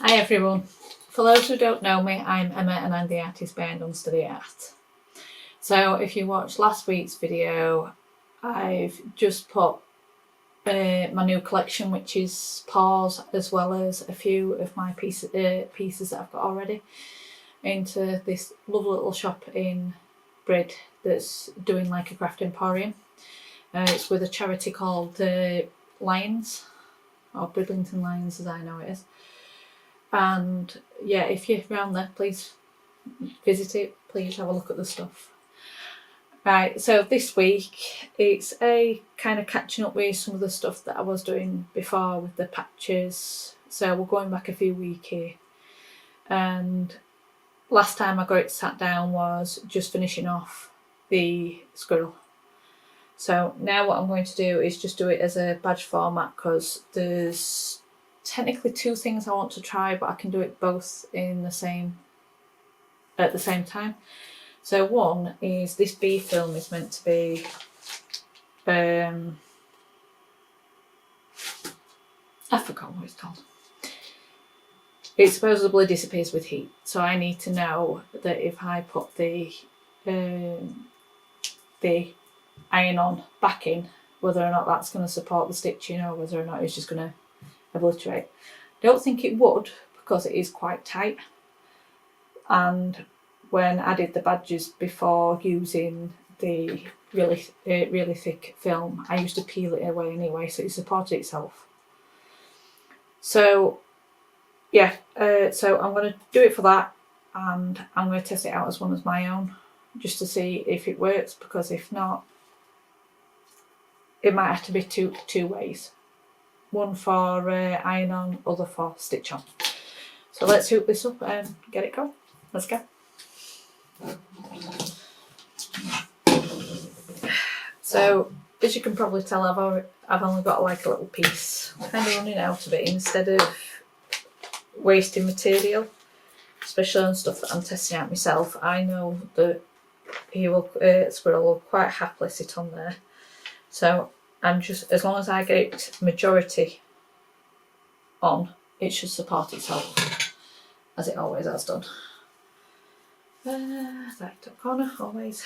Hi everyone. For those who don't know me, I'm Emma and I'm the artist behind Unsteady Art. So if you watched last week's video, I've just put my new collection, which is paws, as well as a few of my pieces that I've got already, into this lovely little shop in Brid that's doing like a craft emporium. It's with a charity called Lions, or Bridlington Lions as I know it is. And yeah, if you're around there, please visit it, please have a look at the stuff. Right, so this week it's a kind of catching up with some of the stuff that I was doing before with the patches. So we're going back a few weeks here. And last time I got it sat down was just finishing off the squirrel. So now what I'm going to do is just do it as a badge format, because there's technically two things I want to try, but I can do it both in at the same time. So one is this BFilm is meant to be I forgot what it's called. It supposedly disappears with heat, so I need to know that if I put the iron-on backing, whether or not that's going to support the stitching or whether or not it's just going to obliterate. I don't think it would, because it is quite tight, and when I did the badges before using the really thick film, I used to peel it away anyway, so it supported itself. So yeah, so I'm going to do it for that, and I'm going to test it out as one as my own, just to see if it works, because if not, it might have to be two ways. One for iron on, other for stitch on. So let's hook this up and get it going. Let's go. So as you can probably tell, I've only got like a little piece. I'm kind of running out of it. Instead of wasting material, especially on stuff that I'm testing out myself, I know that squirrel will quite happily sit on there. So I'm just, as long as I get it majority on, it should support itself, as it always has done. Right, top corner, always.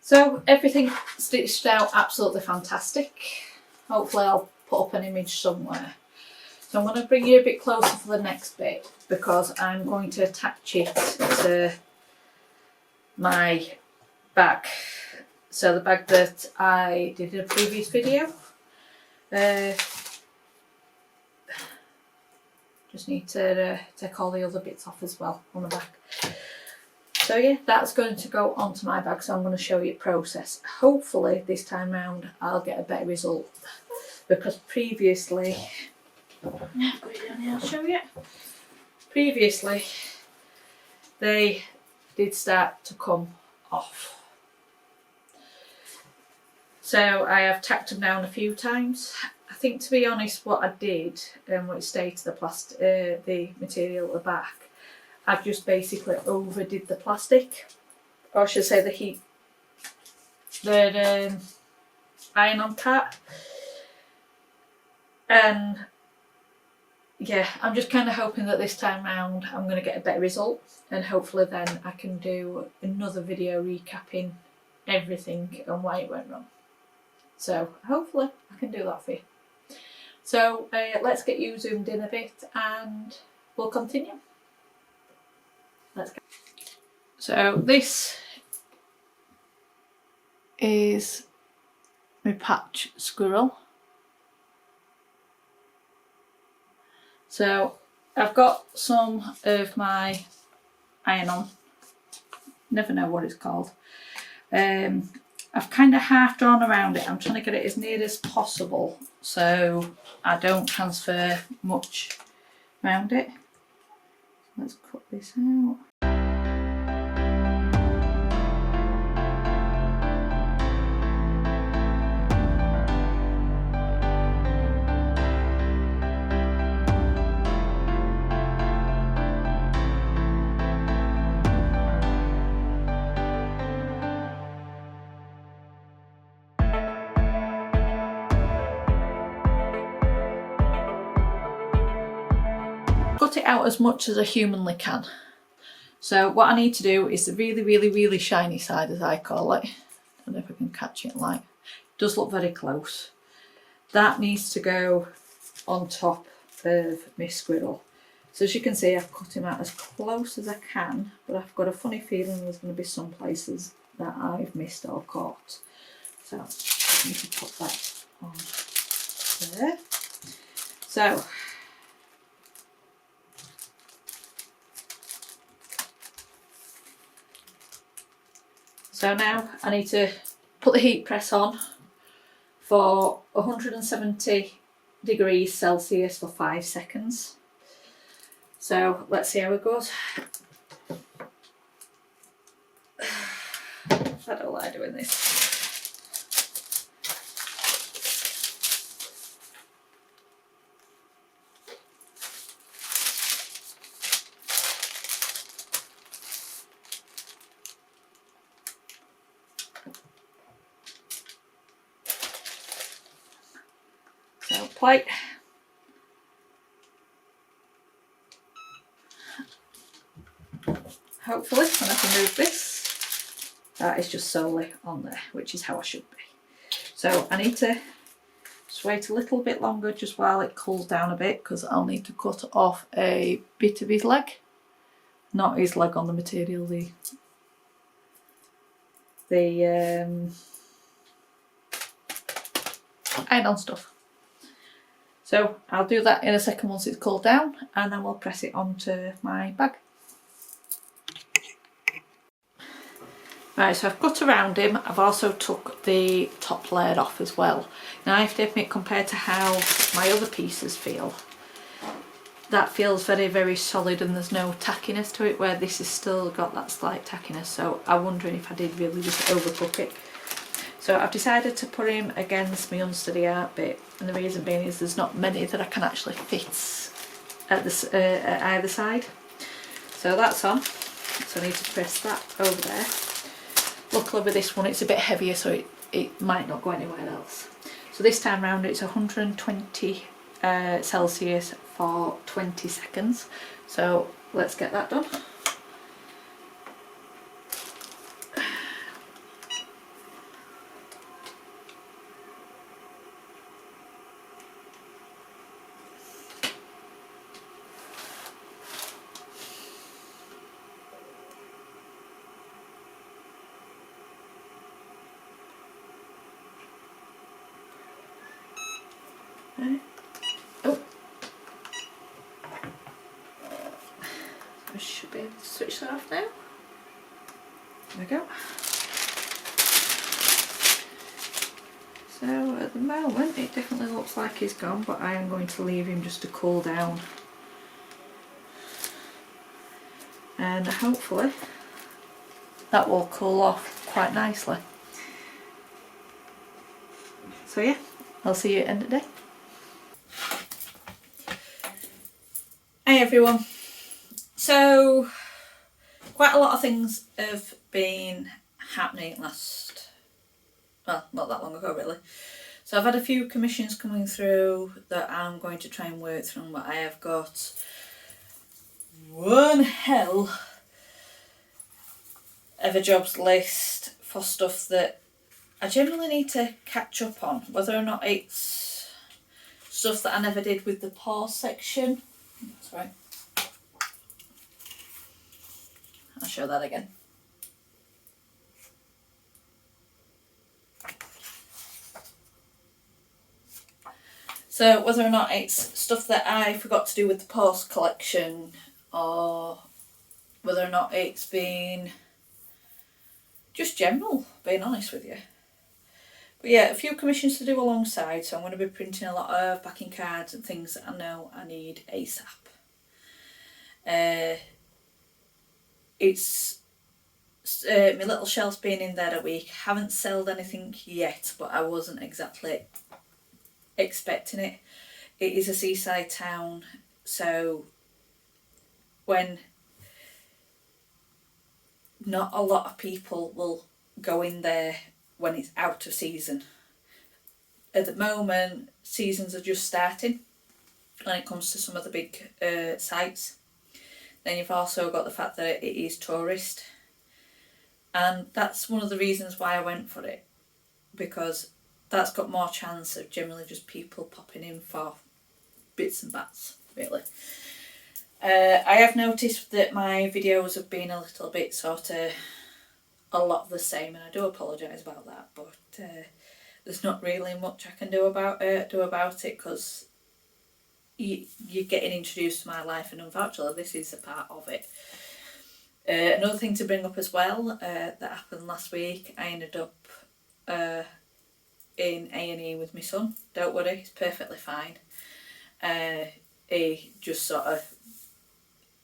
So everything stitched out absolutely fantastic. Hopefully I'll put up an image somewhere. So I'm going to bring you a bit closer for the next bit because I'm going to attach it to my bag. So the bag that I did in a previous video. Just need to take all the other bits off as well on the back. So yeah, that's going to go onto my bag, so I'm going to show you the process. Hopefully this time round I'll get a better result, because previously, I'll show you. Previously they did start to come off. So I have tacked them down a few times. I think, to be honest, what I did, when it stayed to the material at the back, I just basically overdid the plastic, or I should say the iron-on part. And yeah, I'm just kind of hoping that this time round I'm going to get a better result, and hopefully then I can do another video recapping everything and why it went wrong. So hopefully I can do that for you. So let's get you zoomed in a bit and we'll continue. Let's go. So this is my patch squirrel. So I've got some of my iron-on, never know what it's called. I've kind of half drawn around it. I'm trying to get it as near as possible so I don't transfer much around it. Let's cut this out. Cut it out as much as I humanly can. So what I need to do is the really shiny side, as I call it. I don't know if I can catch it like. It does look very close. That needs to go on top of my squirrel. So as you can see, I've cut him out as close as I can, but I've got a funny feeling there's going to be some places that I've missed or caught. So I need to put that on there. So now I need to put the heat press on for 170 degrees Celsius for 5 seconds. So let's see how it goes. I don't like doing this. So plate. Hopefully when I can move this, that is just solely on there, which is how I should be. So I need to just wait a little bit longer just while it cools down a bit, because I'll need to cut off a bit of his leg. Not his leg on the material, the iron-on stuff. So I'll do that in a second once it's cooled down, and then we'll press it onto my bag. Right, so I've cut around him. I've also took the top layer off as well. Now I have to admit, compared to how my other pieces feel, that feels very solid and there's no tackiness to it, where this has still got that slight tackiness. So I'm wondering if I did really just overcook it. So I've decided to put him against my Unsteady art bit, and the reason being is there's not many that I can actually fit at either side. So that's on. So I need to press that over there. Luckily with this one it's a bit heavier, so it might not go anywhere else. So this time round it's 120 Celsius for 20 seconds. So let's get that done. should be able to switch that off now. There we go. So at the moment it definitely looks like he's gone, but I am going to leave him just to cool down. And hopefully that will cool off quite nicely. So yeah, I'll see you at the end of the day. Hi everyone. So quite a lot of things have been happening well, not that long ago really. So I've had a few commissions coming through that I'm going to try and work through, but I have got one hell of a jobs list for stuff that I generally need to catch up on, whether or not it's stuff that I never did with the pause section. That's right. I'll show that again. So whether or not it's stuff that I forgot to do with the post collection, or whether or not it's been just general, being honest with you. But yeah, a few commissions to do alongside, so I'm going to be printing a lot of backing cards and things that I know I need ASAP. My little shelf's been in there a week. Haven't sold anything yet, but I wasn't exactly expecting it. It is a seaside town, so when not a lot of people will go in there when it's out of season. At the moment, seasons are just starting when it comes to some of the big sites. Then you've also got the fact that it is tourist, and that's one of the reasons why I went for it, because that's got more chance of generally just people popping in for bits and bats, really. I have noticed that my videos have been a little bit sort of a lot the same, and I do apologise about that, but there's not really much I can do about it because you're getting introduced to my life, and unfortunately this is a part of it. Another thing to bring up as well that happened last week, I ended up in A&E with my son. Don't worry, he's perfectly fine. He just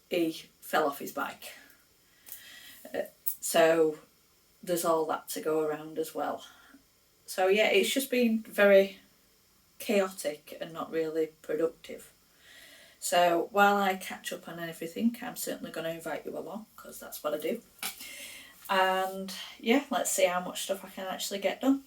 he fell off his bike. So there's all that to go around as well. So yeah, it's just been very chaotic and not really productive. So while I catch up on everything, I'm certainly going to invite you along, because that's what I do. And yeah, let's see how much stuff I can actually get done.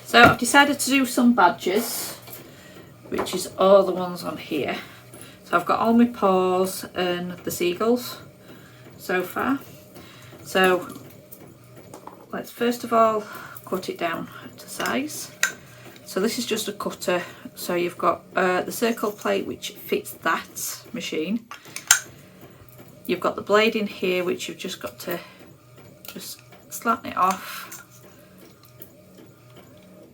So I've decided to do some badges, which is all the ones on here. So I've got all my paws and the seagulls so far. So let's first of all cut it down to size. So this is just a cutter. So you've got the circle plate which fits that machine. You've got the blade in here which you've just got to just slatten it off.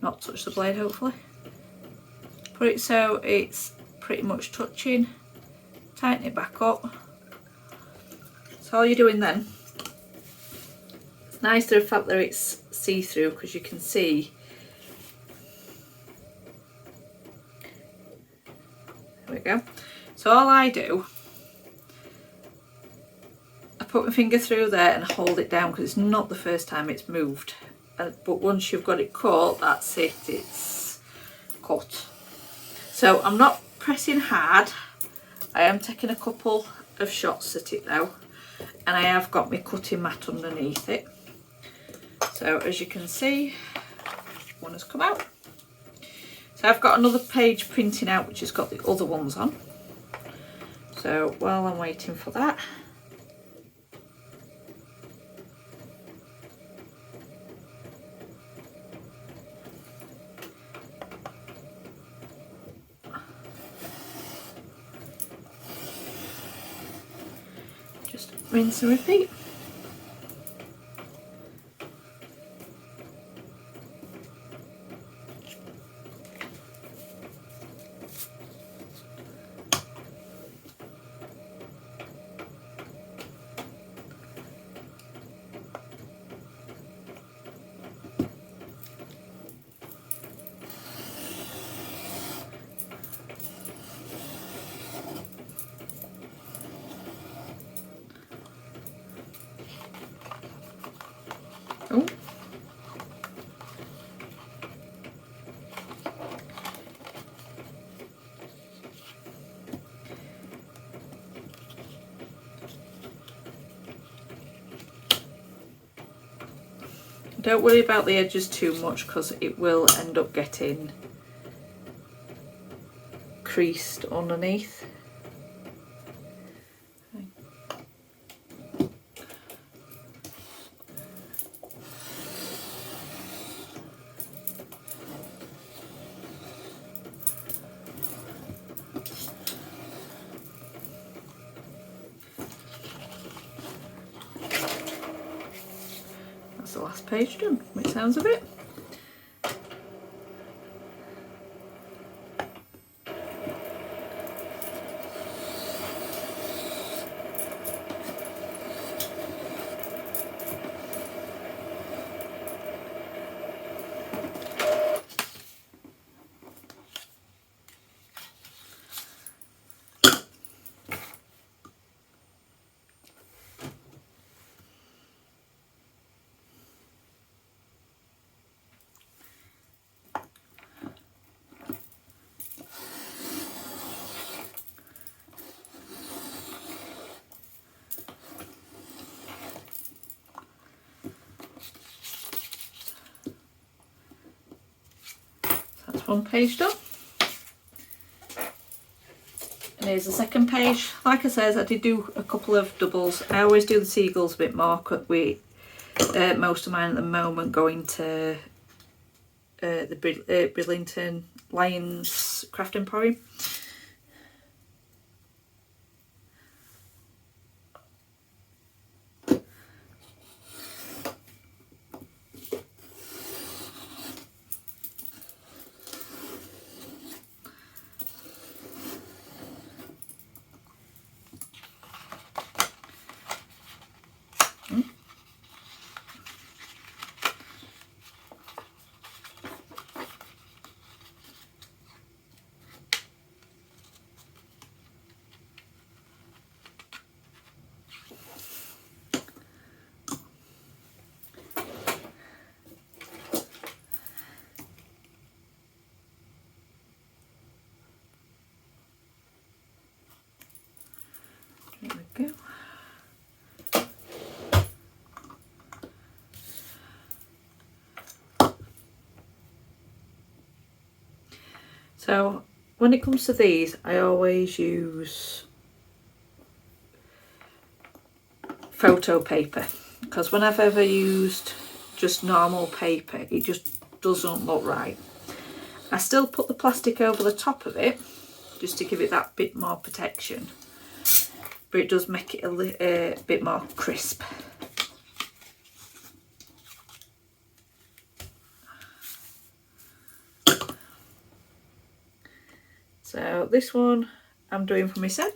Not touch the blade, hopefully. Put it so it's pretty much touching. Tighten it back up. So all you're doing then, it's nice the fact that it's see-through, because you can see. There we go. So all I do, I put my finger through there and hold it down, because it's not the first time it's moved. But once you've got it cut, that's it, it's cut. So I'm not pressing hard. I am taking a couple of shots at it though, and I have got my cutting mat underneath it. So as you can see, one has come out. So I've got another page printing out which has got the other ones on. So while I'm waiting for that, just rinse and repeat. Oh. Don't worry about the edges too much because it will end up getting creased underneath. That's the last page done, which sounds of it. That's one page done. And here's the second page. Like I said, I did do a couple of doubles. I always do the seagulls a bit more because we most of mine at the moment going to the Bridlington Lions Craft Emporium. There we go. So when it comes to these, I always use photo paper because when I've ever used just normal paper, it just doesn't look right. I still put the plastic over the top of it just to give it that bit more protection, but it does make it a bit more crisp. So this one I'm doing for my son.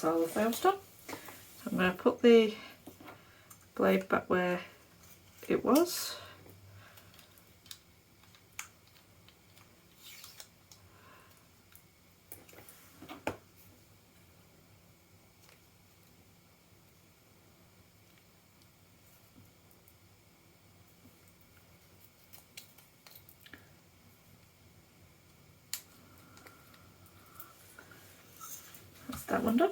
that's all of those done. So I'm going to put the blade back where it was. That's that one done.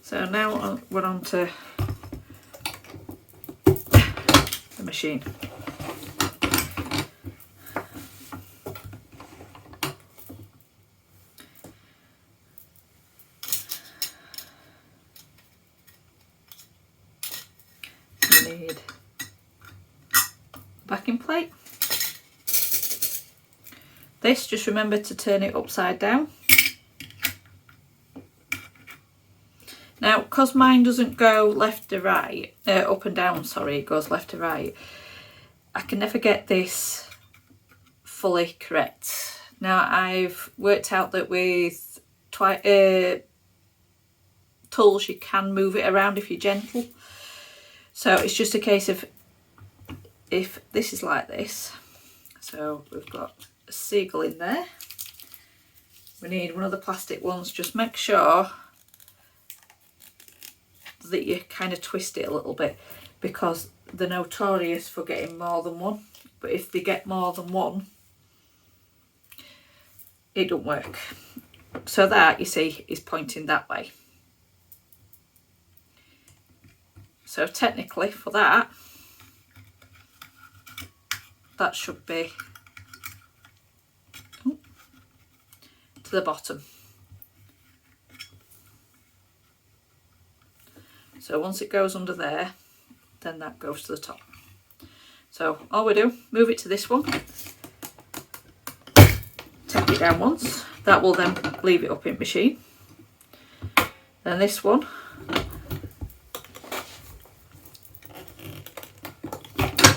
So now we're on to the machine. You need backing plate. This, just remember to turn it upside down. Now, because mine doesn't go left to right, up and down, sorry, it goes left to right, I can never get this fully correct. Now, I've worked out that with tools you can move it around if you're gentle. So it's just a case of, if this is like this, so we've got a seagull in there, we need one of the plastic ones. Just make sure that you kind of twist it a little bit, because they're notorious for getting more than one, but if they get more than one, it don't work. So that, you see, is pointing that way. So technically for that, that should be to the bottom. So once it goes under there, then that goes to the top. So all we do, move it to this one, tap it down once, that will then leave it up in machine. Then this one, and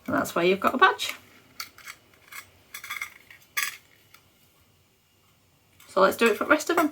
that's where you've got a badge. So let's do it for the rest of them.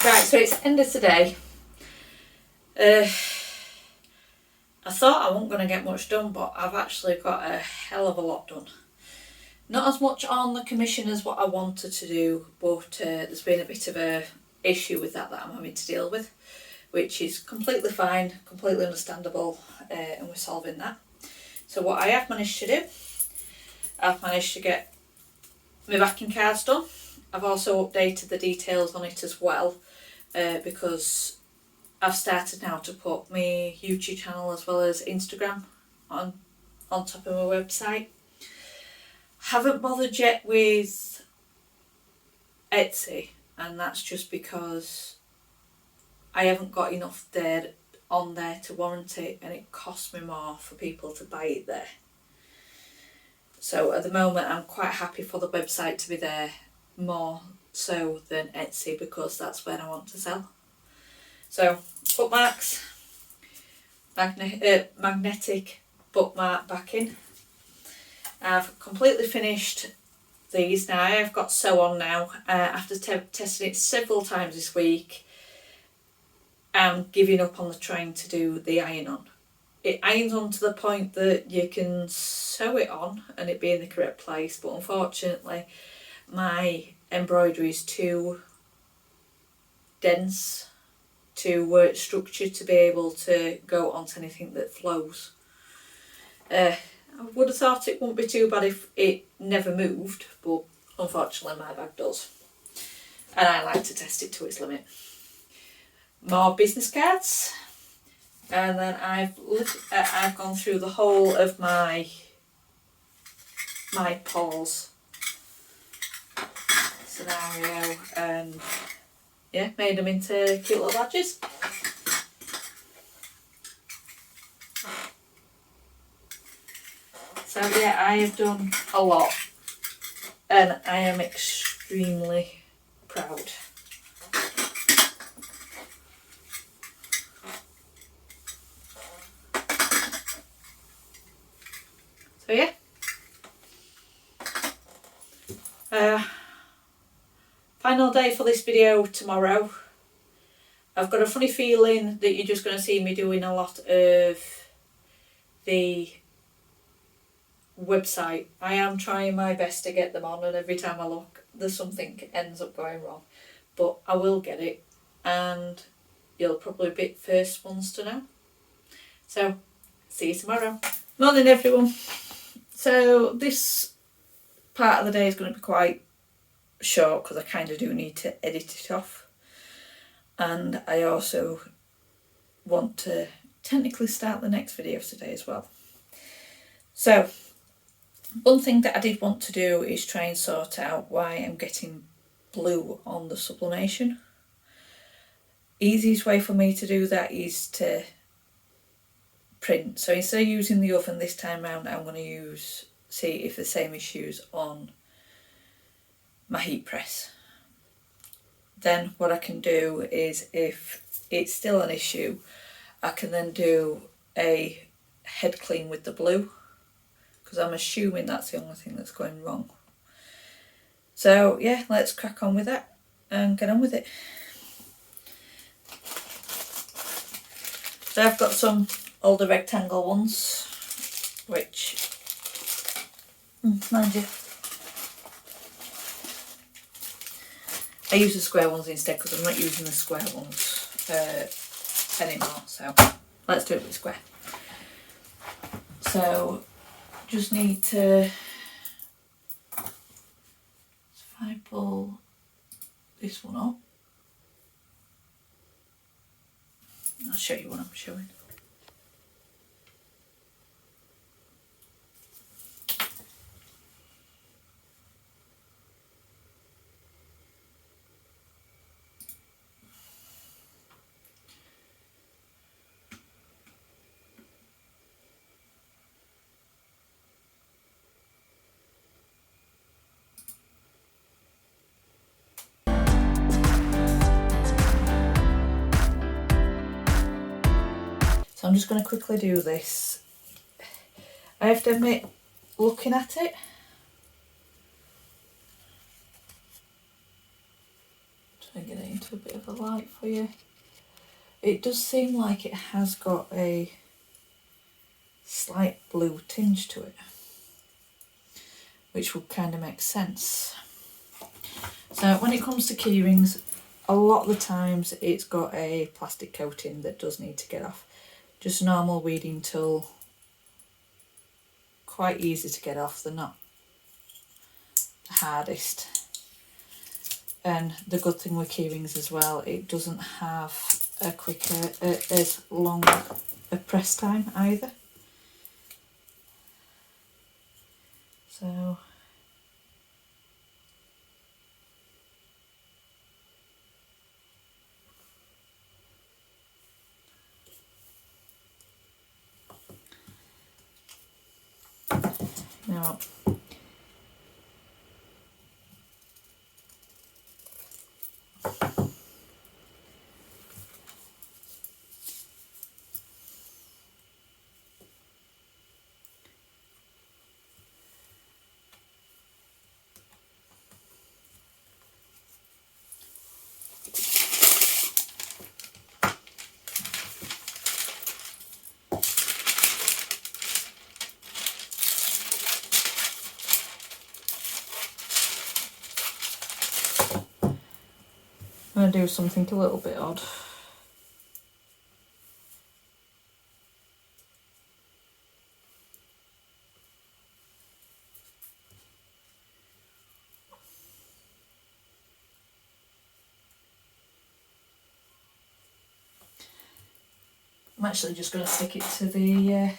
Right, so it's end of today. I thought I wasn't going to get much done, but I've actually got a hell of a lot done. Not as much on the commission as what I wanted to do, but there's been a bit of a issue with that I'm having to deal with, which is completely fine, completely understandable, and we're solving that. So what I have managed to do, I've managed to get my backing cards done. I've also updated the details on it as well, because I've started now to put my YouTube channel as well as Instagram on top of my website. Haven't bothered yet with Etsy, and that's just because I haven't got enough there on there to warrant it, and it costs me more for people to buy it there. So at the moment I'm quite happy for the website to be there more so than Etsy, because that's where I want to sell. So bookmarks, magnetic bookmark backing. I've completely finished these now. I've got sew on now. After testing it several times this week, I'm giving up on the trying to do the iron on. It irons on to the point that you can sew it on and it be in the correct place, but unfortunately my embroidery is too dense to structure to be able to go onto anything that flows. I would have thought it wouldn't be too bad if it never moved, but unfortunately my bag does. And I like to test it to its limit. More business cards. And then I've gone through the whole of my pause scenario and yeah, made them into cute little badges. So yeah, I have done a lot and I am extremely proud. So yeah. Final day for this video tomorrow. I've got a funny feeling that you're just going to see me doing a lot of the website. I am trying my best to get them on, and every time I look there's something ends up going wrong, but I will get it and you'll probably be first ones to know. So see you tomorrow. Morning everyone. So this part of the day is going to be quite short because I kind of do need to edit it off, and I also want to technically start the next video today as well. So one thing that I did want to do is try and sort out why I'm getting blue on the sublimation. Easiest way for me to do that is to print. So instead of using the oven this time round, I'm going to see if the same issues on my heat press. Then what I can do is, if it's still an issue, I can then do a head clean with the blue, because I'm assuming that's the only thing that's going wrong. So yeah, let's crack on with that and get on with it. So I've got some older rectangle ones, which, mind you, I use the square ones instead because I'm not using the square ones anymore, so let's do it with square. So just need to, if I pull this one up, I'll show you what I'm showing. So I'm just going to quickly do this. I have to admit, looking at it, try and get it into a bit of a light for you, it does seem like it has got a slight blue tinge to it, which would kind of make sense. So when it comes to keyrings, a lot of the times it's got a plastic coating that does need to get off. Just a normal weeding tool, quite easy to get off, they're not the hardest. And the good thing with keyrings as well, it doesn't have a quicker, as long a press time either. So now I'm going to do something a little bit odd. I'm actually just going to stick it to the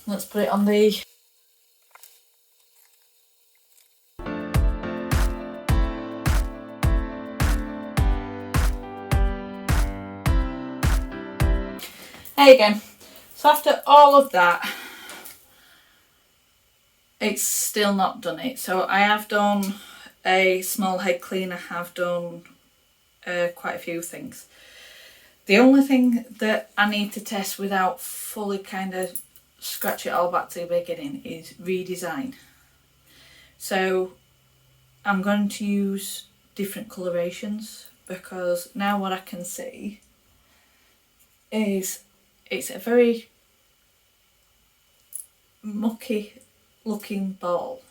let's put it on the there you go. So after all of that, it's still not done it. So I have done a small head clean, I have done quite a few things. The only thing that I need to test without fully kind of scratch it all back to the beginning is redesign. So I'm going to use different colorations because now what I can see is it's a very mucky looking ball.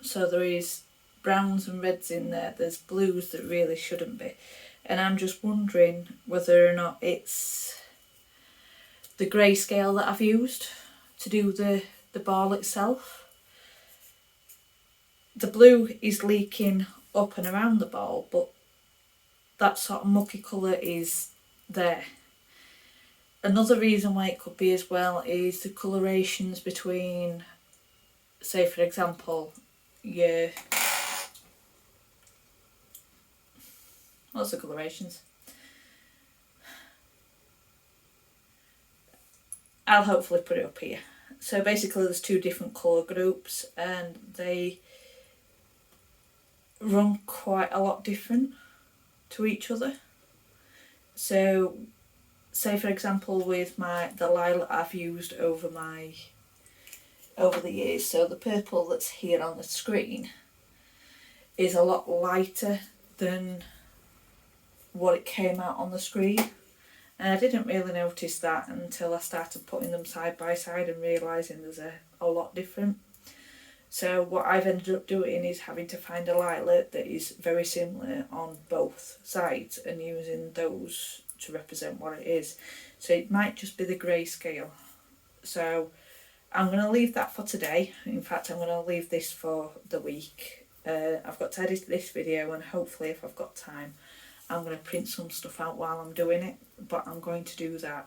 So there is browns and reds in there, there's blues that really shouldn't be. And I'm just wondering whether or not it's the grayscale that I've used to do the ball itself. The blue is leaking up and around the ball, but that sort of mucky colour is there. Another reason why it could be as well is the colorations between, say for example, your, what's the colorations? I'll hopefully put it up here. So basically there's two different colour groups and they run quite a lot different to each other. So say for example with the lilac I've used over the years, so the purple that's here on the screen is a lot lighter than what it came out on the screen, and I didn't really notice that until I started putting them side by side and realising there's a lot different. So what I've ended up doing is having to find a lilac that is very similar on both sides and using those to represent what it is. So it might just be the grayscale. So I'm going to leave that for today. In fact, I'm going to leave this for the week. I've got to edit this video and hopefully if I've got time I'm going to print some stuff out while I'm doing it, but I'm going to do that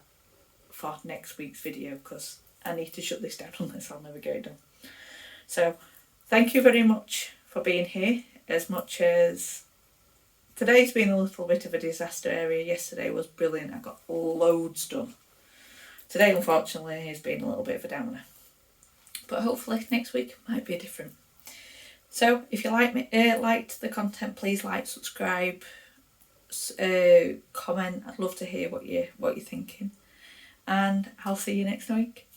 for next week's video because I need to shut this down unless I'll never get it done. So thank you very much for being here. As much as today's been a little bit of a disaster area, yesterday was brilliant, I got loads done. Today unfortunately has been a little bit of a downer, but hopefully next week might be different. So if you liked the content, please like, subscribe, comment. I'd love to hear what you're thinking, and I'll see you next week.